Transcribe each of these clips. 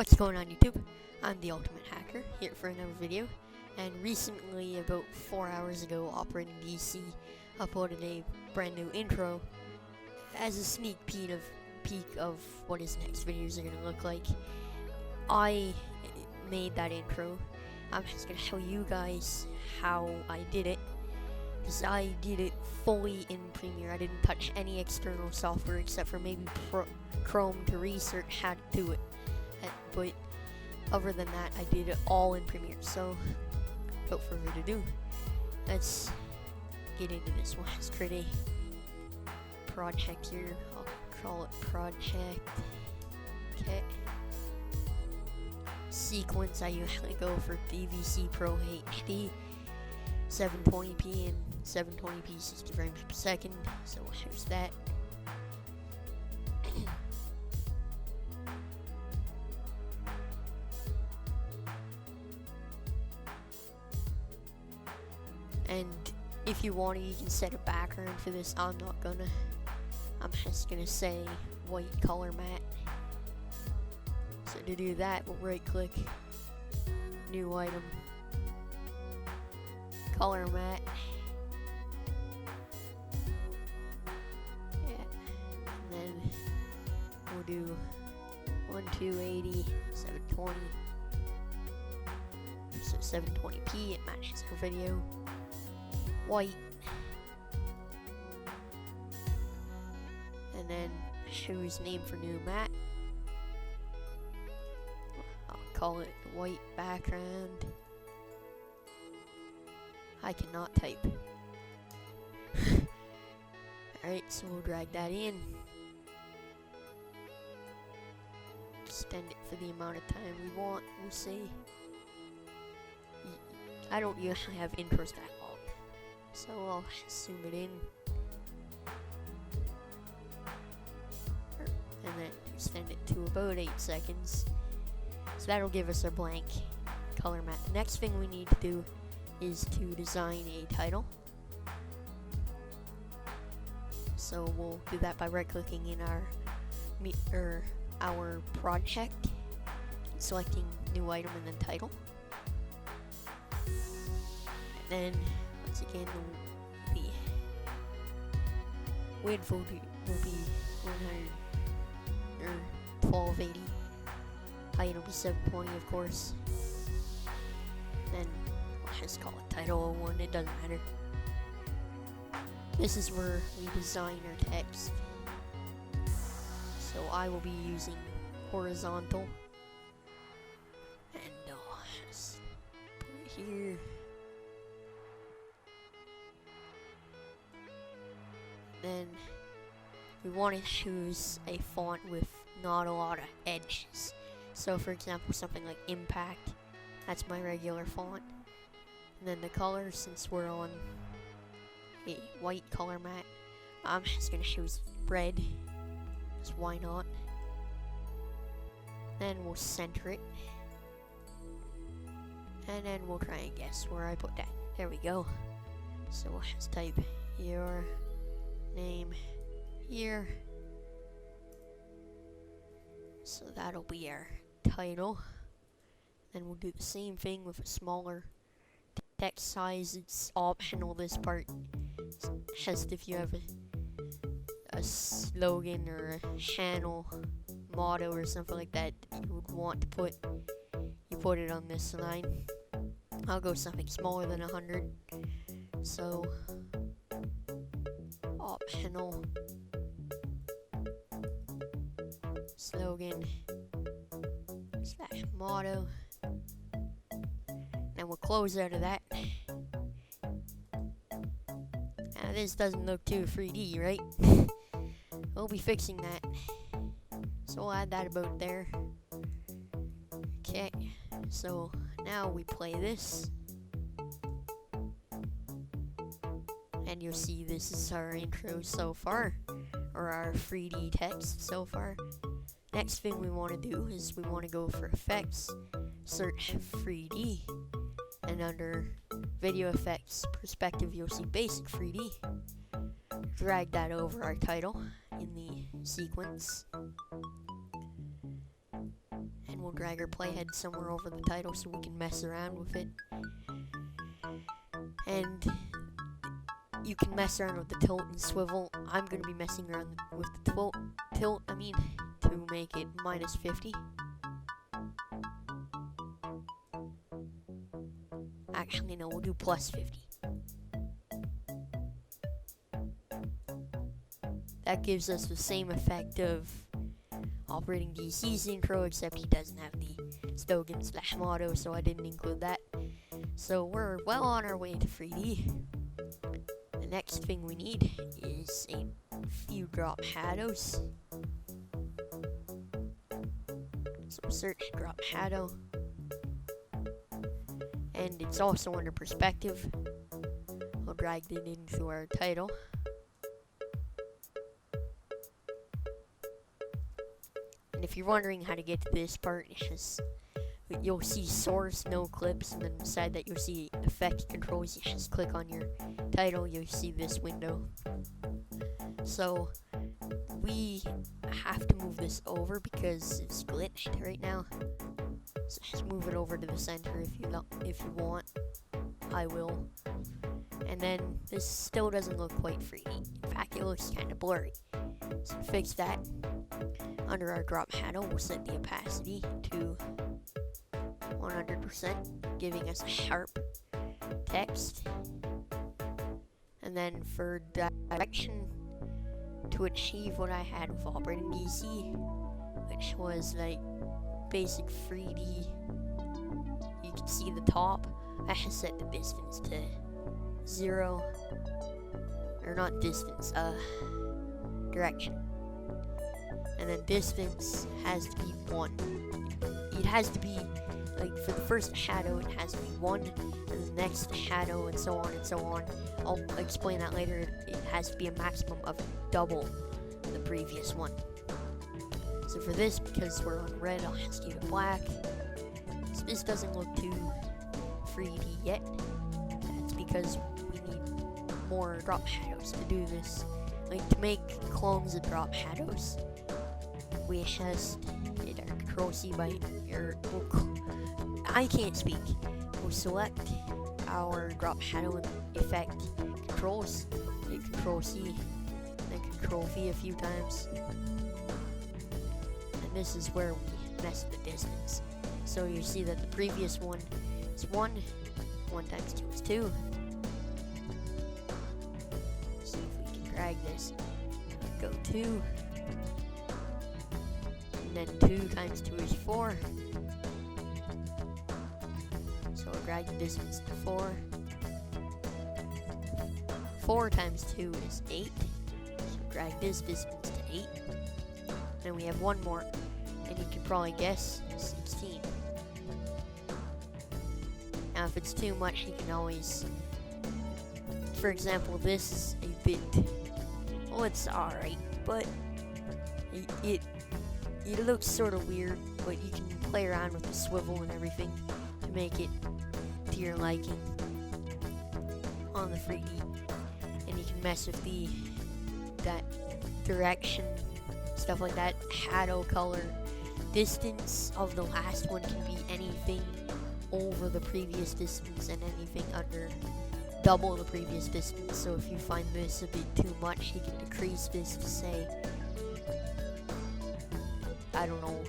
What's going on YouTube? I'm the Ultimate Hacker, here for another video, and recently, about 4 hours ago, Operating DC uploaded a brand new intro as a sneak peek of what his next videos are going to look like. I made that intro. I'm just going to show you guys how I did it, because I did it fully in Premiere. I didn't touch any external software except for maybe Chrome to research how to do it. But other than that, I did it all in Premiere. So, without further ado, let's get into this one. Let's create a project here. I'll call it project. Okay. Sequence, I usually go for DVC Pro HD, 720p and 720p 60 frames per second. So here's that. And if you want to, you can set a background for this. I'm not gonna. I'm just gonna say white color matte. So to do that, we'll right click, new item, color matte. Yeah. And then we'll do 1280, 720. So 720p, it matches our video. White, and then choose name for new matte. I'll call it white background. I cannot type. Alright, so we'll drag that in, extend it for the amount of time we want. We'll see. I don't usually have intros that long, so I'll zoom it in, and then extend it to about 8 seconds. So that'll give us a blank color matte. The next thing we need to do is to design a title. So we'll do that by right-clicking in our project, selecting new item and then title. And then once again, the width will be 100 or 1280. Height will be 720, of course. Then I'll just call it title 01. It doesn't matter. This is where we design our text. So I will be using horizontal, and I'll just put it here. Then we want to choose a font with not a lot of edges. So for example, something like Impact, that's my regular font. And then the color, since we're on a white color matte, I'm just going to choose red, because why not. Then we'll center it, and then we'll try and guess where I put that. There we go. So we'll just type your name here. So that'll be our title. Then we'll do the same thing with a smaller text size. It's optional, this part. Just if you have a slogan or a channel motto or something like that you would want to put, you put it on this line. I'll go something smaller than 100. So optional slogan / motto, and we'll close out of that. Now this doesn't look too 3D, right? We'll be fixing that, so we'll add that about there. Okay, so now we play this, and you'll see this is our intro so far, or our 3D text so far. Next thing we want to do is we want to go for effects, search 3D, and under video effects perspective you'll see basic 3D. Drag that over our title in the sequence, and and we'll drag our playhead somewhere over the title so we can mess around with it. And you can mess around with the tilt and swivel. I'm going to be messing around with the tilt, to make it -50. Actually, no, we'll do +50. That gives us the same effect of Operating DC's intro, except he doesn't have the Stogan/motto, so I didn't include that. So we're well on our way to 3D. The next thing we need is a few drop shadows. So search drop shadow. And it's also under perspective. I'll drag it into our title. And if you're wondering how to get to this part, you'll see source, no clips, and then beside that you'll see effect controls. You just click on your title, you'll see this window. So we have to move this over because it's glitched right now. So just move it over to the center if you want. I will. And then this still doesn't look quite 3D. In fact, it looks kind of blurry. So to fix that, under our drop shadow, we'll set the opacity to 100%, giving us a sharp text. And then for direction, to achieve what I had with Operating DC, which was like basic 3D, you can see the top. I have set the distance to 0, or not distance, direction. And then distance has to be 1. It has to be, like, for the first shadow, it has to be 1, and the next shadow, and so on and so on. I'll explain that later. It has to be a maximum of double the previous one. So for this, because we're on red, I'll just do it black. So this doesn't look too 3D yet. That's because we need more drop shadows to do this. Like, to make clones of drop shadows, we just hit our Control C by I can't speak. We'll select our drop shadow and effect controls. Hit Control C, then Control V a few times. And this is where we mess with the distance. So you see that the previous one is 1. 1 times 2 is 2. See if we can drag this. Go 2. And then 2 times 2 is 4. So we'll drag the distance to 4. 4 times 2 is 8. So drag this distance to 8. Then we have one more, and you can probably guess 16. Now if it's too much, you can always, for example, this is a bit, well, it's alright, but it looks sort of weird, but you can play around with the swivel and everything to make it to your liking on the 3D. And you can mess with that direction, stuff like that, shadow color. Distance of the last one can be anything over the previous distance and anything under double the previous distance. So if you find this a bit too much, you can decrease this to, say, I don't know,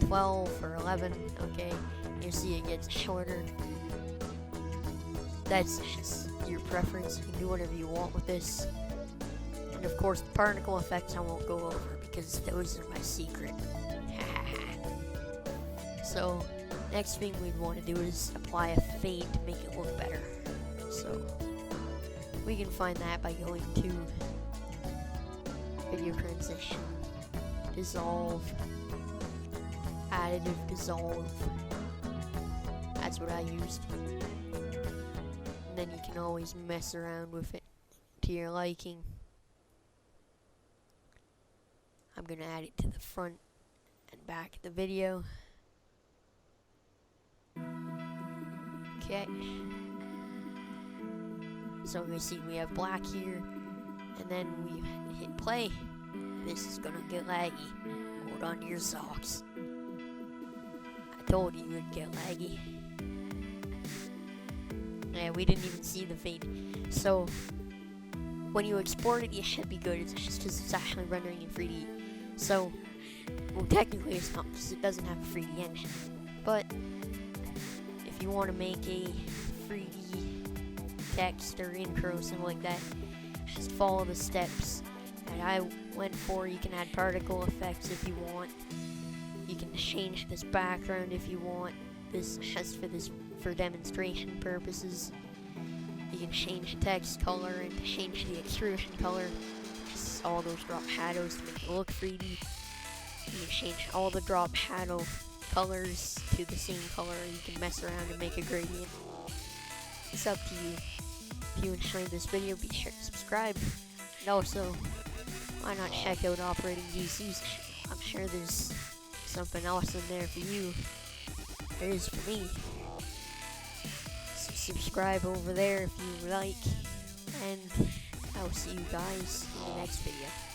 12 or 11, okay? You see it gets shorter. That's just your preference. You can do whatever you want with this. And of course, the particle effects I won't go over because those are my secret. So, next thing we'd want to do is apply a fade to make it look better. So, we can find that by going to Video Transition, Dissolve, Additive Dissolve. That's what I used. And then you can always mess around with it to your liking. I'm going to add it to the front and back of the video. Okay. So we see we have black here, and then we hit play. This is gonna get laggy. Hold on to your socks. told you it would get laggy. Yeah, we didn't even see the fade. So when you export it, you should be good. It's just because it's actually rendering in 3D. So, well, technically it's not because it doesn't have a 3D engine. But if you want to make a 3D text or intro, something like that, just follow the steps that I went for. You can add particle effects if you want. You can change this background if you want. This has for demonstration purposes. You can change the text color and change the extrusion color. Just all those drop shadows to make it look 3D. You can change all the drop shadow colors to the same color. You can mess around and make a gradient. It's up to you. If you enjoyed this video, be sure to subscribe. And also, why not check out Operating DC's? I'm sure there's something else in there for you. There is for me. So subscribe over there if you like. And I'll see you guys in the next video.